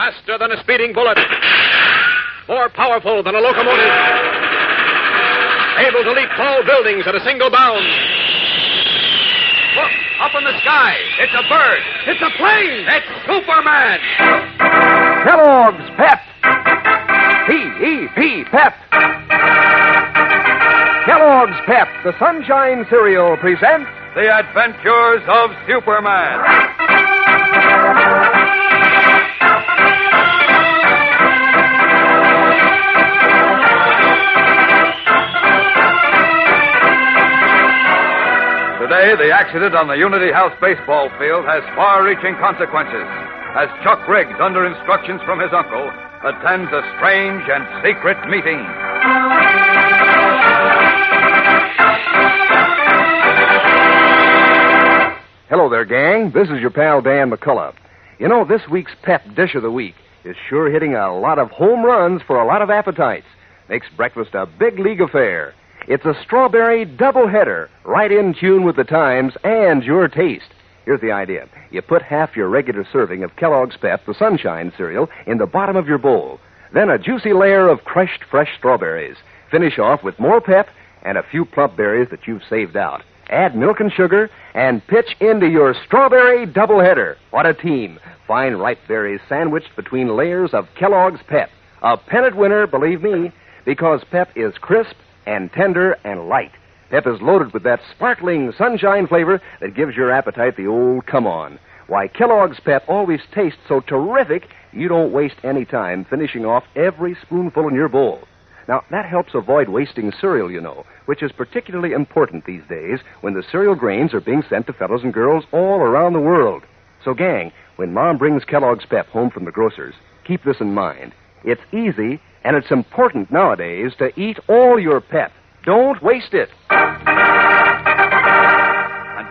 Faster than a speeding bullet. More powerful than a locomotive. Able to leap tall buildings at a single bound. Look, up in the sky. It's a bird. It's a plane. It's Superman. Kellogg's Pep. P-E-P, Pep. Kellogg's Pep, the Sunshine Cereal, presents The Adventures of Superman. Today, the accident on the Unity House baseball field has far-reaching consequences as Chuck Riggs, under instructions from his uncle, attends a strange and secret meeting. Hello there, gang. This is your pal Dan McCullough. You know, this week's Pep Dish of the Week is sure hitting a lot of home runs for a lot of appetites. Makes breakfast a big league affair. It's a strawberry doubleheader, right in tune with the times and your taste. Here's the idea. You put half your regular serving of Kellogg's Pep, the Sunshine Cereal, in the bottom of your bowl. Then a juicy layer of crushed fresh strawberries. Finish off with more Pep and a few plump berries that you've saved out. Add milk and sugar and pitch into your strawberry doubleheader. What a team. Fine ripe berries sandwiched between layers of Kellogg's Pep. A pennant winner, believe me, because Pep is crisp and tender and light. Pep is loaded with that sparkling sunshine flavor that gives your appetite the old come on. Why, Kellogg's Pep always tastes so terrific, you don't waste any time finishing off every spoonful in your bowl. Now, that helps avoid wasting cereal, you know, which is particularly important these days when the cereal grains are being sent to fellows and girls all around the world. So, gang, when Mom brings Kellogg's Pep home from the grocer's, keep this in mind. It's easy, and it's important nowadays to eat all your Pep. Don't waste it. And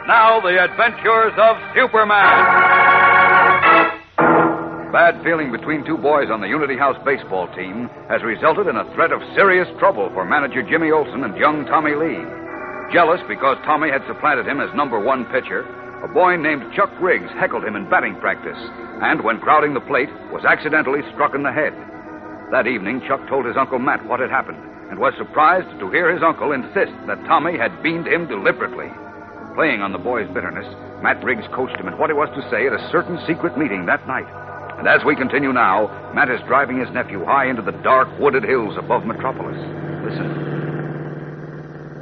now, the adventures of Superman. Bad feeling between two boys on the Unity House baseball team has resulted in a threat of serious trouble for manager Jimmy Olsen and young Tommy Lee. Jealous because Tommy had supplanted him as number one pitcher, a boy named Chuck Riggs heckled him in batting practice, and when crowding the plate, was accidentally struck in the head. That evening, Chuck told his Uncle Matt what had happened, and was surprised to hear his uncle insist that Tommy had beamed him deliberately. Playing on the boy's bitterness, Matt Riggs coached him in what he was to say at a certain secret meeting that night. And as we continue now, Matt is driving his nephew high into the dark, wooded hills above Metropolis. Listen.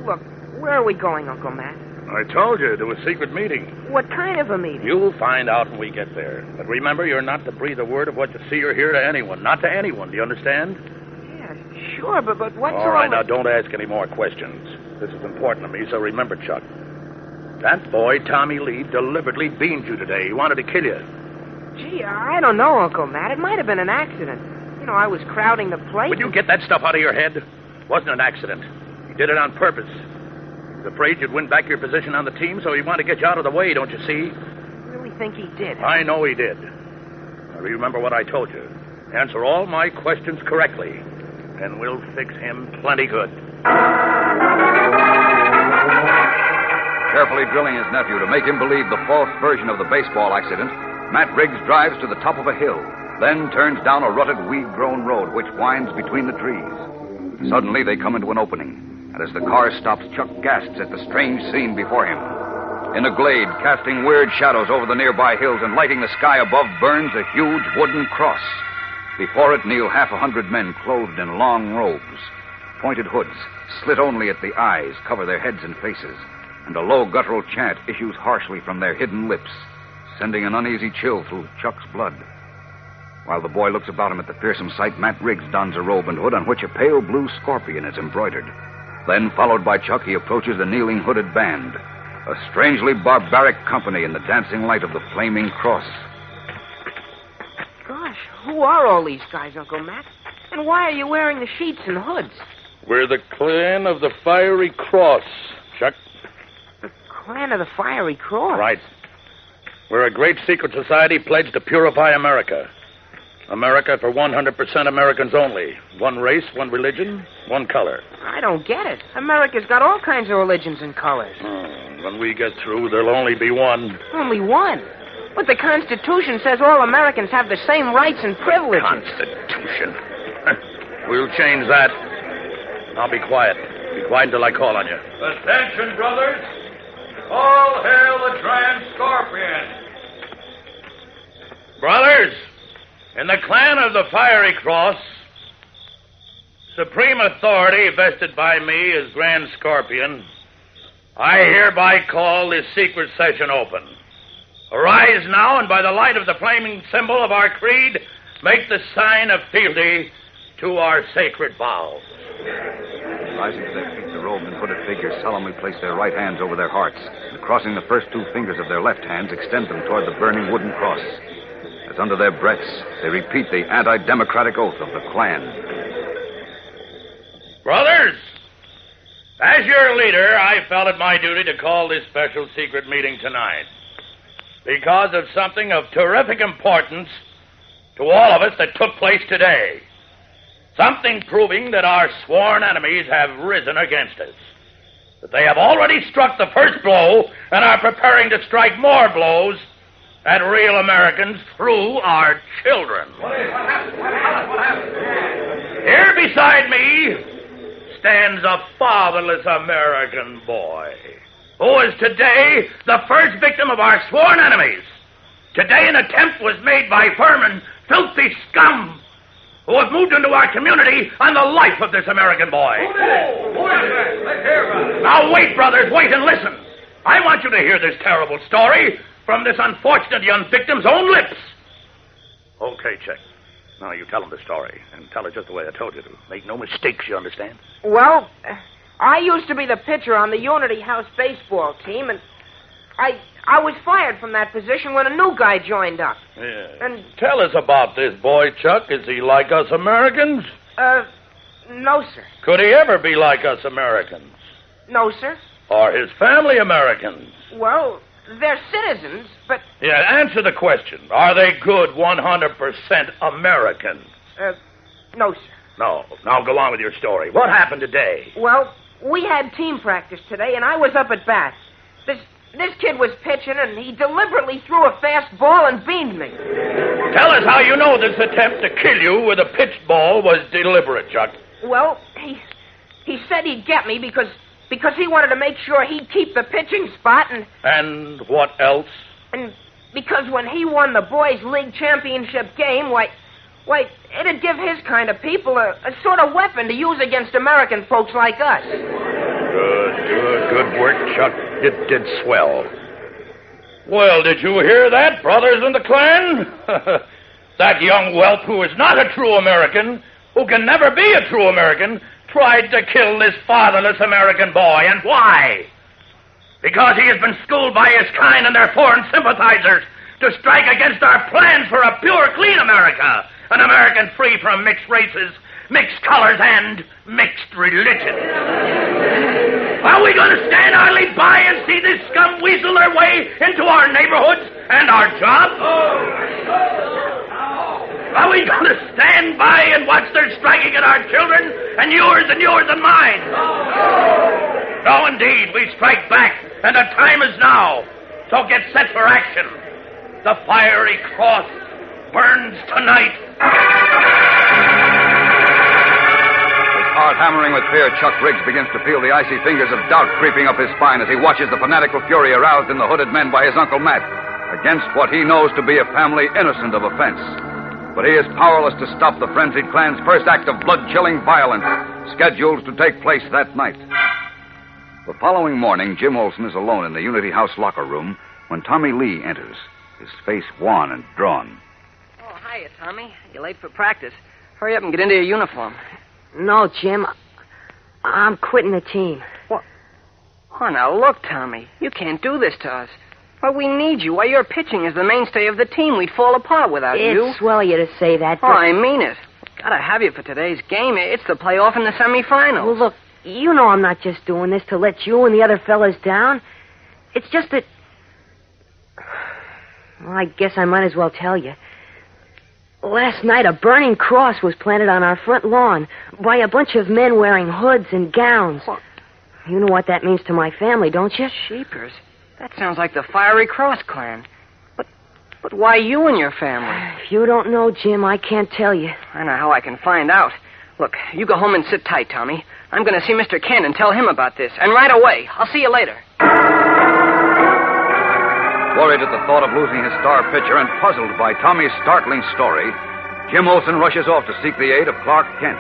Look, where are we going, Uncle Matt? I told you, to a secret meeting. What kind of a meeting? You'll find out when we get there. But remember, you're not to breathe a word of what you see or hear to anyone. Not to anyone, do you understand? Yeah, sure, but what's all right, now don't ask any more questions. This is important to me, so remember, Chuck. That boy, Tommy Lee, deliberately beamed you today. He wanted to kill you. Gee, I don't know, Uncle Matt. It might have been an accident. You know, I was crowding the plate. Would you get that stuff out of your head? It wasn't an accident. He did it on purpose. He was afraid you'd win back your position on the team, so he wanted to get you out of the way, don't you see? I really think he did. I know he did. Now, remember what I told you. Answer all my questions correctly, and we'll fix him plenty good. Carefully drilling his nephew to make him believe the false version of the baseball accident, Matt Riggs drives to the top of a hill, then turns down a rutted, weed-grown road which winds between the trees. Suddenly, they come into an opening, and as the car stops, Chuck gasps at the strange scene before him. In a glade, casting weird shadows over the nearby hills and lighting the sky above, burns a huge wooden cross. Before it kneel 100 men clothed in long robes. Pointed hoods, slit only at the eyes, cover their heads and faces, and a low guttural chant issues harshly from their hidden lips, sending an uneasy chill through Chuck's blood. While the boy looks about him at the fearsome sight, Matt Riggs dons a robe and hood on which a pale blue scorpion is embroidered. Then, followed by Chuck, he approaches the kneeling hooded band, a strangely barbaric company in the dancing light of the flaming cross. Gosh, who are all these guys, Uncle Matt? And why are you wearing the sheets and hoods? We're the clan of the Fiery Cross, Chuck. The clan of the Fiery Cross? Right. We're a great secret society pledged to purify America. America for 100% Americans only. One race, one religion, one color. I don't get it. America's got all kinds of religions and colors. When we get through, there'll only be one. Only one? But the Constitution says all Americans have the same rights and privileges. Constitution. We'll change that. Now be quiet. Be quiet until I call on you. Attention, brothers. All hail the Grand Scorpion. Brothers, in the clan of the Fiery Cross, supreme authority vested by me as Grand Scorpion, I hereby call this secret session open. Arise now, and by the light of the flaming symbol of our creed, make the sign of fealty to our sacred vows. Rising to their feet, the robed and hooded figures solemnly place their right hands over their hearts, and crossing the first two fingers of their left hands, extend them toward the burning wooden cross. As under their breaths, they repeat the anti-democratic oath of the Klan. Brothers, as your leader, I felt it my duty to call this special secret meeting tonight because of something of terrific importance to all of us that took place today. Something proving that our sworn enemies have risen against us. That they have already struck the first blow and are preparing to strike more blows at real Americans through our children. Here beside me stands a fatherless American boy who is today the first victim of our sworn enemies. Today an attempt was made by vermin, filthy scum, who have moved into our community on the life of this American boy. Now wait, brothers, wait and listen. I want you to hear this terrible story from this unfortunate young victim's own lips. Okay, Chick. Now you tell him the story, and tell it just the way I told you to. Make no mistakes, you understand? Well, I used to be the pitcher on the Unity House baseball team, and I was fired from that position when a new guy joined up. Yeah. And tell us about this boy, Chuck. Is he like us Americans? No, sir. Could he ever be like us Americans? No, sir. Are his family Americans? Well, they're citizens, but... Yeah, answer the question. Are they good 100% Americans? No, sir. No. Now go on with your story. What happened today? Well, we had team practice today, and I was up at bat. This kid was pitching, and he deliberately threw a fast ball and beamed me. Tell us how you know this attempt to kill you with a pitched ball was deliberate, Chuck. Well, he said he'd get me because he wanted to make sure he'd keep the pitching spot, And what else? And because when he won the boys' league championship game, why, it'd give his kind of people a sort of weapon to use against American folks like us. Good work, Chuck. It did swell. Well, did you hear that, brothers in the Klan? That young whelp who is not a true American, who can never be a true American, tried to kill this fatherless American boy. And why? Because he has been schooled by his kind and their foreign sympathizers to strike against our plan for a pure, clean America. An American free from mixed races, mixed colors, and mixed religions. Are we going to stand idly by and see this scum weasel their way into our neighborhoods and our jobs? Are we going to stand by and watch their striking at our children and yours and mine? No, indeed. We strike back, and the time is now. So get set for action. The fiery cross burns tonight. Hard hammering with fear, Chuck Briggs begins to feel the icy fingers of doubt creeping up his spine as he watches the fanatical fury aroused in the hooded men by his Uncle Matt against what he knows to be a family innocent of offense. But he is powerless to stop the frenzied Klan's first act of blood-chilling violence scheduled to take place that night. The following morning, Jim Olsen is alone in the Unity House locker room when Tommy Lee enters, his face wan and drawn. Oh, hiya, Tommy. You're late for practice. Hurry up and get into your uniform. No, Jim. I'm quitting the team. What? Oh, now look, Tommy. You can't do this to us. Why, we need you. Why, your pitching is the mainstay of the team. We'd fall apart without you. It's swell of you to say that, but... Oh, I mean it. Gotta have you for today's game. It's the playoff in the semifinals. Well, look, you know I'm not just doing this to let you and the other fellas down. It's just that... Well, I guess I might as well tell you. Last night, a burning cross was planted on our front lawn by a bunch of men wearing hoods and gowns. What? You know what that means to my family, don't you? Sheepers. That sounds like the Fiery Cross Clan. But But why you and your family? If you don't know, Jim, I can't tell you. I know how I can find out. Look, you go home and sit tight, Tommy. I'm going to see Mr. Kent and tell him about this. And right away. I'll see you later. Worried at the thought of losing his star pitcher and puzzled by Tommy's startling story, Jim Olsen rushes off to seek the aid of Clark Kent.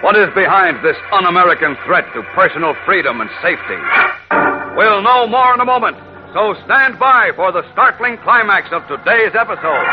What is behind this un-American threat to personal freedom and safety? We'll know more in a moment, so stand by for the startling climax of today's episode.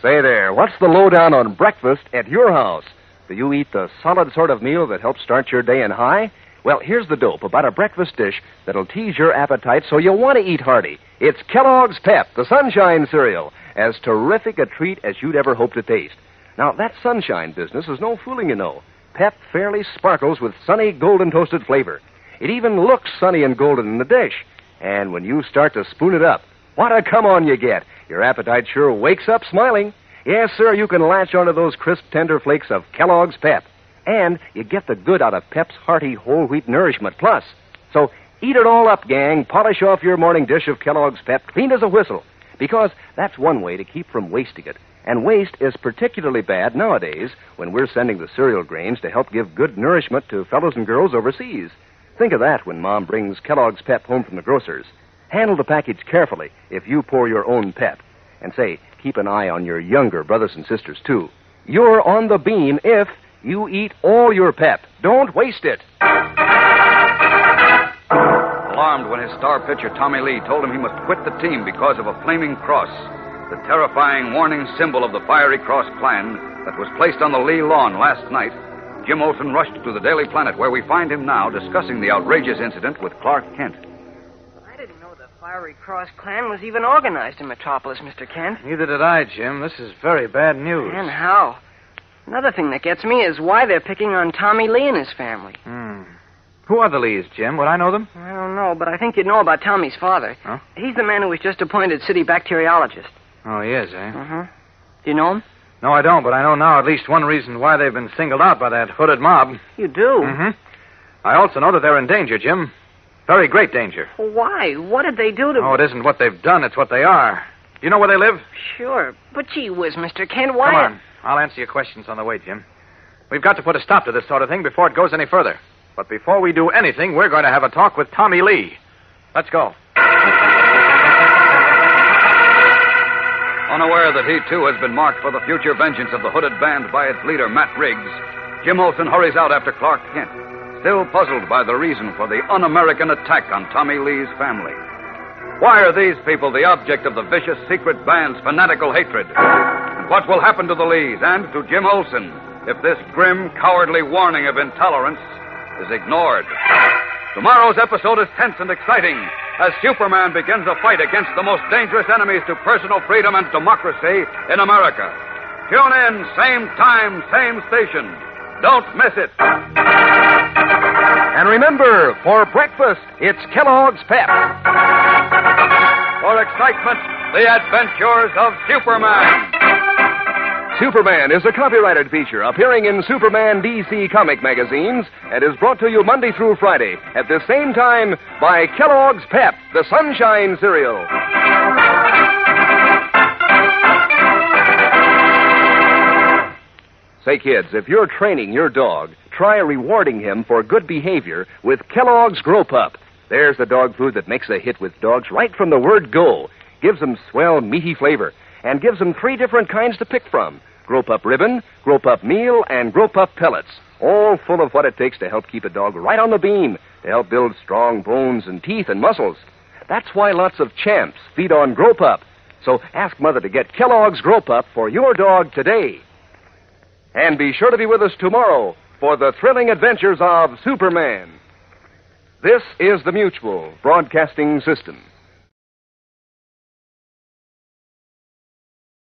Say there, what's the lowdown on breakfast at your house? Do you eat the solid sort of meal that helps start your day in high? Well, here's the dope about a breakfast dish that'll tease your appetite so you'll want to eat hearty. It's Kellogg's Pep, the Sunshine cereal, as terrific a treat as you'd ever hope to taste. Now, that Sunshine business is no fooling, you know. Pep fairly sparkles with sunny, golden toasted flavor. It even looks sunny and golden in the dish. And when you start to spoon it up, what a come-on you get. Your appetite sure wakes up smiling. Yes, sir, you can latch onto those crisp, tender flakes of Kellogg's Pep. And you get the good out of Pep's hearty whole wheat nourishment plus. So eat it all up, gang. Polish off your morning dish of Kellogg's Pep clean as a whistle. Because that's one way to keep from wasting it. And waste is particularly bad nowadays when we're sending the cereal grains to help give good nourishment to fellows and girls overseas. Think of that when Mom brings Kellogg's Pep home from the grocer's. Handle the package carefully if you pour your own Pep. And say, keep an eye on your younger brothers and sisters, too. You're on the beam if you eat all your Pep. Don't waste it. Alarmed when his star pitcher, Tommy Lee, told him he must quit the team because of a flaming cross, the terrifying warning symbol of the Fiery Cross Klan that was placed on the Lee lawn last night, Jim Olsen rushed to the Daily Planet, where we find him now discussing the outrageous incident with Clark Kent. I didn't know the Fiery Cross Klan was even organized in Metropolis, Mr. Kent. Neither did I, Jim. This is very bad news. And how? Another thing that gets me is why they're picking on Tommy Lee and his family. Who are the Lees, Jim? Would I know them? I don't know, but I think you'd know about Tommy's father. Huh? He's the man who was just appointed city bacteriologist. Oh, he is, eh? Uh-huh. Do you know him? No, I don't, but I know now at least one reason why they've been singled out by that hooded mob. You do? Mm-hmm. I also know that they're in danger, Jim. Very great danger. Well, why? What did they do to... Oh, it isn't what they've done, it's what they are. Do you know where they live? Sure, but gee whiz, Mr. Kent, why... Come on. I'll answer your questions on the way, Jim. We've got to put a stop to this sort of thing before it goes any further. But before we do anything, we're going to have a talk with Tommy Lee. Let's go. Unaware that he, too, has been marked for the future vengeance of the hooded band by its leader, Matt Riggs, Jim Olsen hurries out after Clark Kent, still puzzled by the reason for the un-American attack on Tommy Lee's family. Why are these people the object of the vicious secret band's fanatical hatred? And what will happen to the Lees and to Jim Olsen if this grim, cowardly warning of intolerance is ignored? Tomorrow's episode is tense and exciting as Superman begins a fight against the most dangerous enemies to personal freedom and democracy in America. Tune in, same time, same station. Don't miss it. And remember, for breakfast, it's Kellogg's Pep. For excitement, the adventures of Superman. Superman is a copyrighted feature appearing in Superman DC comic magazines and is brought to you Monday through Friday at the same time by Kellogg's Pep, the Sunshine cereal. Say, kids, if you're training your dog, try rewarding him for good behavior with Kellogg's Grow Pup. There's the dog food that makes a hit with dogs right from the word go. Gives them swell, meaty flavor. And gives them 3 different kinds to pick from. Grow Pup Ribbon, Grow Pup Meal, and Grow Pup Pellets. All full of what it takes to help keep a dog right on the beam, to help build strong bones and teeth and muscles. That's why lots of champs feed on Grow Pup. So ask Mother to get Kellogg's Grow Pup for your dog today. And be sure to be with us tomorrow for the thrilling adventures of Superman. This is the Mutual Broadcasting System.